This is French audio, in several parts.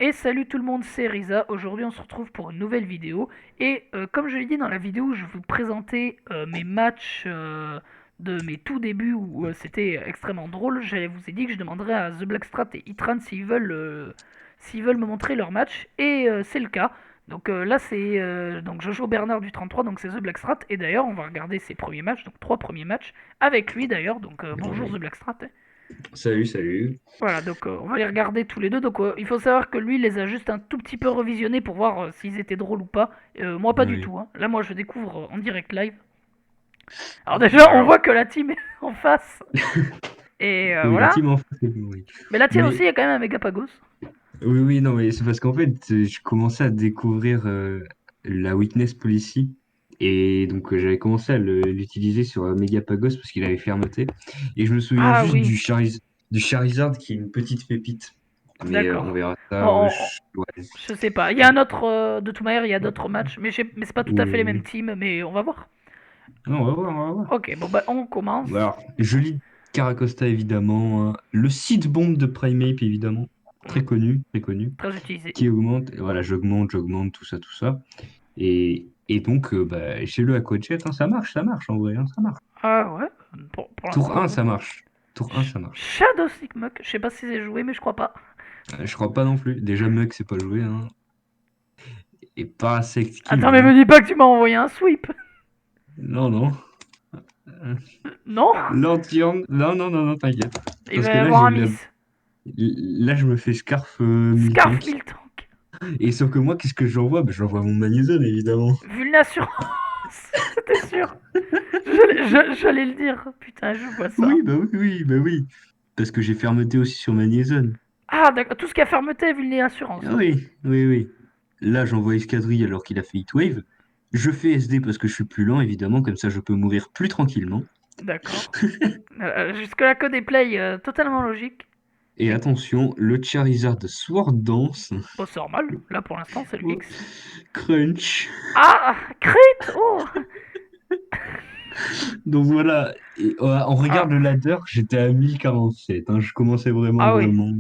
Et salut tout le monde, c'est Riza. Aujourd'hui, on se retrouve pour une nouvelle vidéo. Et comme je l'ai dit dans la vidéo, je vais vous présenter mes matchs de mes tout débuts où c'était extrêmement drôle. Je vous ai dit que je demanderais à The Blackstrat et Itran s'ils veulent me montrer leur match. Et c'est le cas. Donc là, c'est donc Jojo Bernard du 33, donc c'est The Blackstrat. Et d'ailleurs, on va regarder ses premiers matchs, donc 3 premiers matchs, avec lui d'ailleurs. Donc bonjour The Oui. Blackstrat. Salut, salut. Voilà, donc on va les regarder tous les deux. Donc il faut savoir que lui, il les a juste un tout petit peu revisionnés pour voir s'ils étaient drôles ou pas. Moi, pas du Oui. tout, hein. Là, moi, je découvre en direct live. Alors déjà, on Alors, voit que la team est en face. Et oui, la voilà. team en face, oui. Mais la tienne aussi, il Mais y a quand même un Megapagos. oui, oui, non, mais c'est parce qu'en fait, je commençais à découvrir la Witness Policy. Et donc, j'avais commencé à l'utiliser sur Megapagos parce qu'il avait fermeté. Et je me souviens Ah juste oui, du Charizard qui est une petite pépite. Mais on d'accord. verra ça. Bon, Ouais. je sais pas. Il y a un autre, de toute manière, il y a d'autres matchs. Mais c'est pas tout à fait les mêmes Oui. teams. Mais on va voir. Non, on va voir, on va voir. Ok, bon, bah, on commence. Bon, alors, joli Caracosta, évidemment, hein. Le seed bomb de Primeape, évidemment. Hmm, Très connu. très utilisé. Qui augmente. Et voilà, j'augmente, tout ça, tout ça. Et donc, bah, chez le Aquajet, hein, ça marche en vrai, hein, ça marche. Ah ouais, pour Tour l'instant. un ça marche. Tour un ça marche. Shadow Sigmuk, je sais pas si c'est joué, mais je crois pas. Je crois pas non plus. Déjà, Mug, c'est pas joué, hein. Et Parasect Kill, Attends, mais hein. me dis pas que tu m'as envoyé un sweep. Non, non. Euh, Non. L'anti-hand. Non, non, non, non, t'inquiète. Il Parce va y que là, avoir un miss. là, je me fais Scarf Scarf Miltank. Miltank. Et sauf que moi, qu'est-ce que j'envoie? Bah, j'envoie mon Magnézone, évidemment. Vulnassurance. C'était sûr. J'allais le dire. Putain, je vois ça. Oui, bah oui, oui, bah oui. Parce que j'ai fermeté aussi sur Magnézone. Ah, d'accord. Tout ce qui a fermeté, Vulnassurance. Ah oui, oui, oui. Là, j'envoie Escadrille alors qu'il a fait Heatwave. Je fais SD parce que je suis plus lent, évidemment, comme ça je peux mourir plus tranquillement. D'accord. Jusque-là, que des plays totalement logiques. Et Et attention, le Charizard de Sword Dance. bon, c'est normal. Là, pour l'instant, c'est le Oh, X. Crunch. Ah, crit. Oh. Donc voilà, et, on regarde le Ah, ladder, j'étais à 1047, hein, je commençais vraiment, ah oui. vraiment.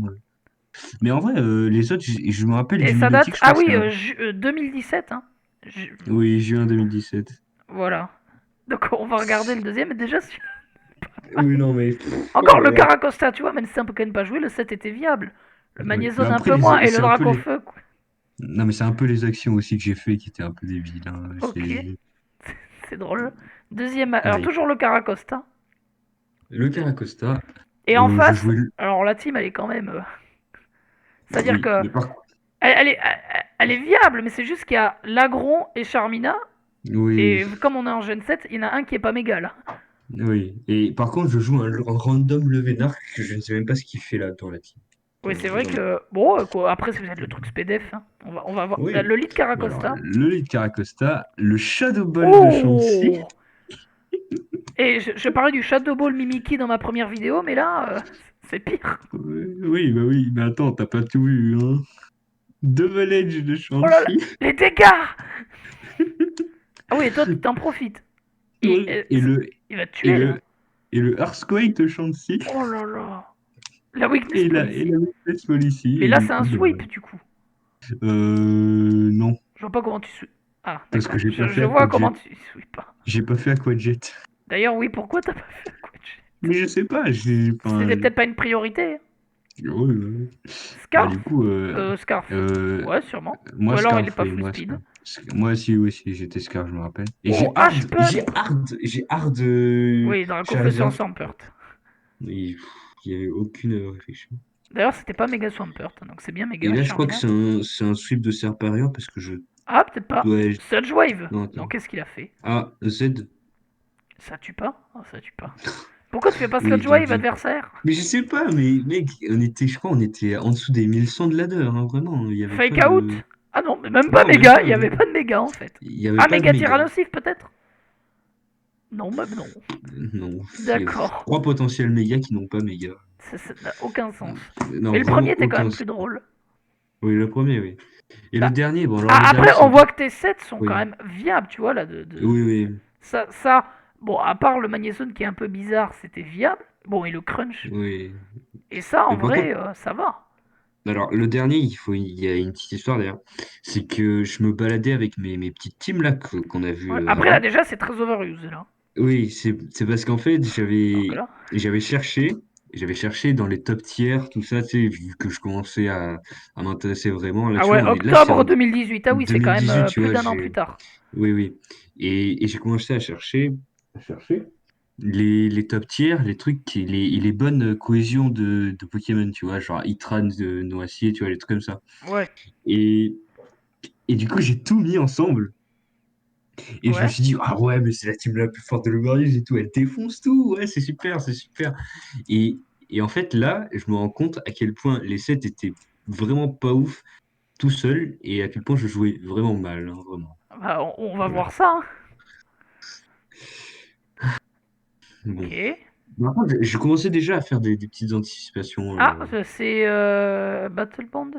Mais en vrai, les autres, je me rappelle Et du ça Milotic, date. je Ah crois que oui, c'est un... 2017. Hein. Ju- Oui, juin 2017. Voilà. Donc, on va regarder le deuxième. Et déjà, Oui, non, mais... oh encore là le là. Caracosta, tu vois, même si c'est un Pokémon pas joué, le set était viable. Le Oui. Mais Magnézone un après, peu moins et le c'est un peu les... Dracofeu, quoi. Non, mais c'est un peu les actions aussi que j'ai fait qui étaient un peu débiles, hein. Ok, C'est... c'est drôle. Deuxième, alors Oui. toujours le Caracosta. Le Caracosta, Et en je face, jouais... alors la team, elle est quand même. C'est-à-dire Oui, que. mais par contre... Elle est viable, mais c'est juste qu'il y a Lagron et Charmina. Oui, Et comme on est en Gen 7, il y en a un qui est pas méga là. oui. Et par contre, je joue un random Levénard que je ne sais même pas ce qu'il fait là dans la team. Oui, c'est vrai Dans- que. Bon, quoi, après, c'est peut-être le truc SPDF. Hein. On va voir. Oui. Le lead Bon, alors, Caracosta. le lit de Caracosta, le Shadow Ball de Chansey. Oh. Et je parlais du Shadow Ball Mimiki dans ma première vidéo, mais là, c'est pire. Oui, bah oui, mais attends, t'as pas tout vu, hein. Double Edge de Oh là là, Chansey. les dégâts. Ah oui, et toi, tu t'en profites. Et, Oui. il va te Et tuer, là. le, et le Earthquake de Chansey. Oh là là. La Weakness Et Policy. la Weakness Policy. Mais Et là, du c'est un coup, bah, sweep, du coup. non. Je vois pas comment tu sweep. Ah, Parce que d'accord. j'ai pas fait Je vois Aquajet. comment tu sweep pas. J'ai pas fait Aquajet. D'ailleurs, oui, pourquoi t'as pas fait Aquajet? Mais je sais pas, j'ai. Enfin, C'était peut-être pas une priorité. Hein. ouais, ouais. Bah, Scarf du coup, Scarf. euh, Ouais, sûrement. Ou moi, alors, il est Scarf, pas oui, full moi, speed. Scarf. Moi aussi, oui, si, j'étais Scarf, je me rappelle. Et Oh, H-Pump. j'ai hard Oui, Dracofeu sur un Charizard. Swampert. Il y avait aucune réflexion. D'ailleurs, c'était pas méga Swampert, donc c'est bien Et méga là, je crois que Charmina. c'est un sweep de Serparior parce que je Ah, peut-être pas. dois. Surge Wave. Non, Non, attends. qu'est-ce qu'il a fait? Ah, Z. Ça tue pas? Ah, ça tue pas. Pourquoi tu fais pas Oui, Sludge Wave, adversaire? mais je sais pas, mais mec, je crois, on était en dessous des 1100 de ladder, hein, vraiment. Il y avait pas Fake Out? de. Ah non, mais même pas Non, même méga, il pas, y avait même pas. pas de méga en fait. Il y avait Ah, pas de méga méga. Tyrannosif peut-être? Non, même non. Non, il y a D'accord. trois potentiels méga qui n'ont pas méga. Ça n'a aucun sens. Non, Mais le premier vraiment était quand aucun même sens. plus drôle. Oui, le premier, oui. Et le Bah, dernier, bon, alors le ah, dernier, après, c'est on un peu. voit que tes sets sont quand Oui, même viables, tu vois, là. oui, oui, Ça, bon, à part le Magnézone qui est un peu bizarre, c'était viable. Bon, et le Crunch. oui. Et ça, en Mais par contre, vrai, ça va. Alors, le dernier, il y a une petite histoire d'ailleurs. C'est que je me baladais avec mes petites teams là qu'on a vu Ouais. Après, là, avant. déjà, c'est très overused, là. Oui, c'est parce qu'en fait, Donc là. j'avais cherché, j'avais cherché dans les top tiers, tout ça, tu sais, vu que je commençais à m'intéresser vraiment. Là, Ah tu ouais, vois, là, c'est octobre en 2018. Ah oui, c'est quand même 2018, tu plus vois, d'un an plus tard. oui, oui. Et j'ai commencé à chercher les top tiers, les trucs, les bonnes cohésions de Pokémon, tu vois, genre Itran de Noacier, tu vois, les trucs comme ça. Ouais, Et, et du coup, j'ai tout mis ensemble. Et je me ouais. suis dit, ah ouais, mais c'est la team la plus forte de l'Overuse et tout, elle défonce tout, ouais, c'est super, c'est super. Et, et en fait, là, je me rends compte à quel point les sets étaient vraiment pas ouf tout seul et à quel point je jouais vraiment mal, hein, vraiment. Bah, on va Voilà. voir ça, hein. Bon. Ok. Par contre, je commençais déjà à faire des petites anticipations. Ah, c'est Battle Bond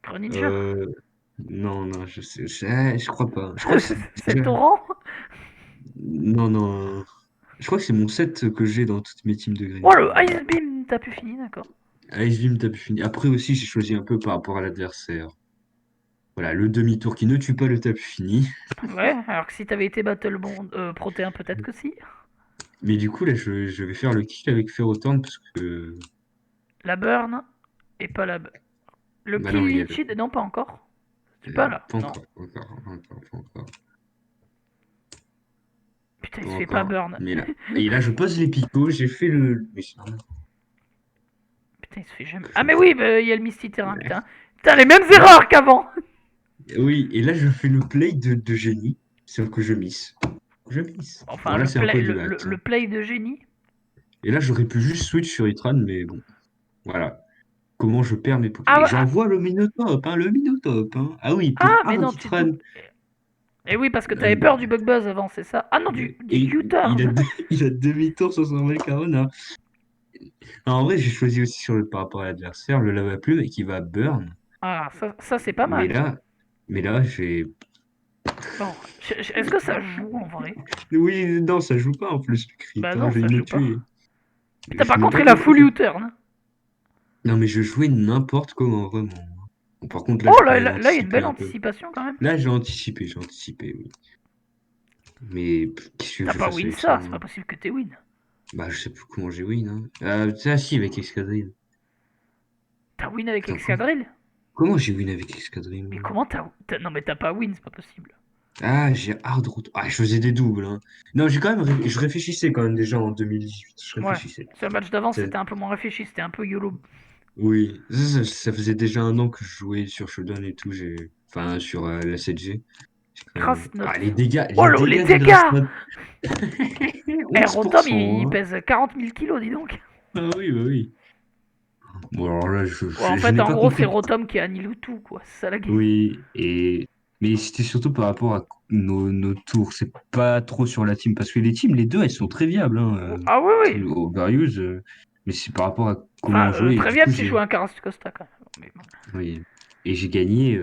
Greninja. Euh, non, non, je crois pas. Je crois que c'est C'est déjà. Torrent. Non, non. Je crois que c'est mon set que j'ai dans toutes mes teams de Oh, Greninja. le Ice Beam, t'as pu finir, d'accord. Ice Beam, t'as pu finir. Après aussi, j'ai choisi un peu par rapport à l'adversaire. Voilà, le demi-tour qui ne tue pas le tapu fini. Ouais, alors que si t'avais été Battle Bond Protéin, peut-être que si. Mais du coup, là, je vais faire le kick avec Ferrothorn parce que. La Burn et pas la... Le Bah non, Kill il y a le. Leech, non, pas encore. C'est pas là, Pas non. encore, pas encore, pas encore, pas encore. Putain, il Pas se fait pas encore. Burn. Mais là. Et là, je pose les picots, j'ai fait le. Mais c'est normal. Putain, il se fait jamais... Ah Je me mais fais- oui, bah, il y a le Misty Terrain, putain. Putain, les mêmes Là, erreurs qu'avant. oui, et là, je fais le play de génie, sauf que je miss. Je miss. Bon, Enfin, là, le c'est un play, peu du hack, le hein. play de génie. Et là, j'aurais pu juste switch sur Itran, mais bon, voilà. Comment je perds mes Pokémon. Ah, Et ah, j'envoie le Minotop, hein, le Minotop, hein. Ah oui, pour ah, mais non, tu te Itran. doutes. Et oui, parce que t'avais euh, peur du Bug Buzz avant, c'est ça. Ah non, du et il a, U-turn. il a demi-tour sur son Volcarona. En vrai, j'ai choisi aussi par rapport à l'adversaire, le Lava Plume et qui va burn. Ah, ça c'est pas Mais mal. là, mais là, j'ai. Bon, est-ce que ça joue en vrai? Oui, non, ça joue pas en plus, le crit, Bah hein, non, j'ai ça me joue pas. tuer. Putain, Je par me contre, bats il a contre full lui. U-turn. Non, mais je jouais n'importe comment, vraiment. Bon, par contre, là, Oh, j'ai quand même là, il y a une anticipé belle un peu. anticipation quand même. Là, j'ai anticipé, oui. Mais qu'est-ce que T'as je pas fasse win avec ça, ça, c'est hein. pas possible que t'aies win. Bah, je sais plus comment j'ai win, hein. Ça, si, avec Escadrille. T'as win avec Attends, Excadrill? comment j'ai win avec Escadrille, Mais moi? comment non, mais t'as pas win, c'est pas possible. Ah, j'ai hard route. Ah, je faisais des doubles, hein. Non, j'ai quand même. Je réfléchissais quand même déjà en 2018. Je Ouais. réfléchissais. Sur le match d'avant, Ça- c'était un peu moins réfléchi, c'était un peu YOLO. Oui, ça faisait déjà un an que je jouais sur Shodan et tout. Enfin, sur la 7G. J'ai quand même. Grass Ah, Note. Oh, les les dégâts de dégâts! Grassnode. Eh, Rotom, 11%, il hein. pèse 40 000 kilos, dis donc. Ah oui, bah oui. Bon, alors là, Ouais, en je fait, n'ai en pas gros, c'est compris. Rotom qui annule tout, quoi. C'est ça la game. Oui, mais c'était surtout par rapport à nos tours. C'est pas trop sur la team. Parce que les teams, les deux, elles sont très viables, hein. Ah oui, oui. Team Overius, mais c'est par rapport à comment Enfin, on jouait. Et très du bien coup, si je joue un Carastocosta quand même. Mais bon. oui. Et j'ai gagné Et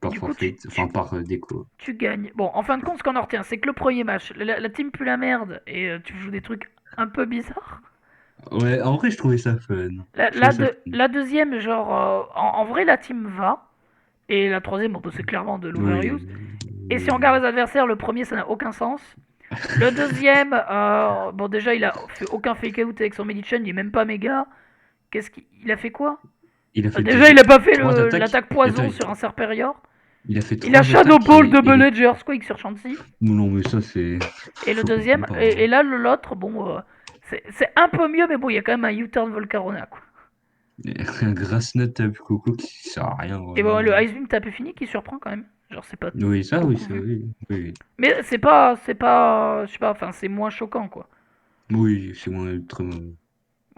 par du coup, forfait, enfin par déco. tu gagnes. Bon, en fin de compte, ce qu'on en retient, c'est que le premier match, la team pue la merde et tu joues des trucs un peu bizarres. Ouais, en vrai, je trouvais ça fun. La, Je trouvais la, ça de- fun. la deuxième, genre, en vrai, la team va. Et la troisième, bon, bah, c'est clairement de l'overuse. Oui, Et si on oui. regarde les adversaires, le premier, ça n'a aucun sens. Le deuxième, bon, déjà, il a fait aucun fake out avec son Medicine, il est même pas méga. Qu'est-ce qu'il a fait quoi? Il a fait Déjà, il a pas fait trois attaques. l'attaque poison Attends, sur un Serperior. il a fait Il a trois Shadow attaques Ball et Double les. Edge Earthquake sur Chansey. Non, mais ça, c'est. Et le Je comprends deuxième, pas, et hein. là, l'autre, bon, c'est un peu mieux, mais bon, il y a quand même un U-turn Volcarona, quoi. Un grasse-note tape coco qui sert à rien, Et bon, vraiment. le Ice Beam tape fini qui surprend quand même. Genre, c'est pas Oui, beaucoup ça, vu. oui. Oui, Mais je sais pas, enfin, c'est moins choquant, quoi. oui, c'est moins très.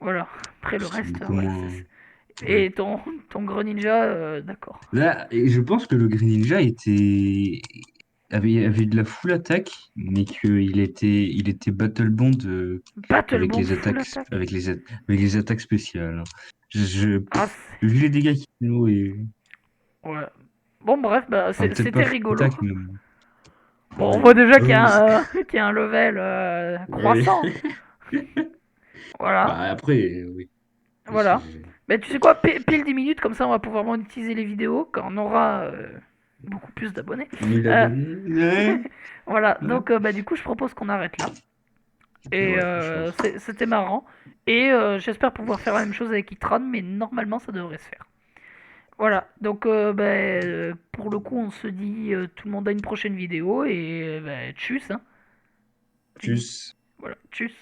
Voilà. Après, le C'est reste, beaucoup ouais. moins. Oui. Et ton Greninja, d'accord. Là, et je pense que le Green Ninja avait de la full attaque, mais il était Battle Bond Battle avec Bond les full attaques, attaque. avec les attaques spéciales, hein. Ah, Vu les dégâts qu'il nous et ouais. Bon, bref, bah, enfin peut-être pas c'était full rigolo. attaque, mais Bon, on oui. voit déjà Ah qu'il y oui, a qu'il y a un level oui. croissant. Voilà. Bah après, oui. Voilà. Bah, tu sais quoi, pile 10 minutes, comme ça on va pouvoir monétiser les vidéos quand on aura beaucoup plus d'abonnés. 1 000 abonnés? Ouais. Voilà, Ouais. donc bah, du coup, je propose qu'on arrête là. Et Ouais, je pense. c'était marrant. Et j'espère pouvoir faire la même chose avec Itran, mais normalement ça devrait se faire. Voilà, donc bah, pour le coup, on se dit tout le monde a une prochaine vidéo et bah, tchuss, hein. Tu dis Tchuss. voilà, tchuss.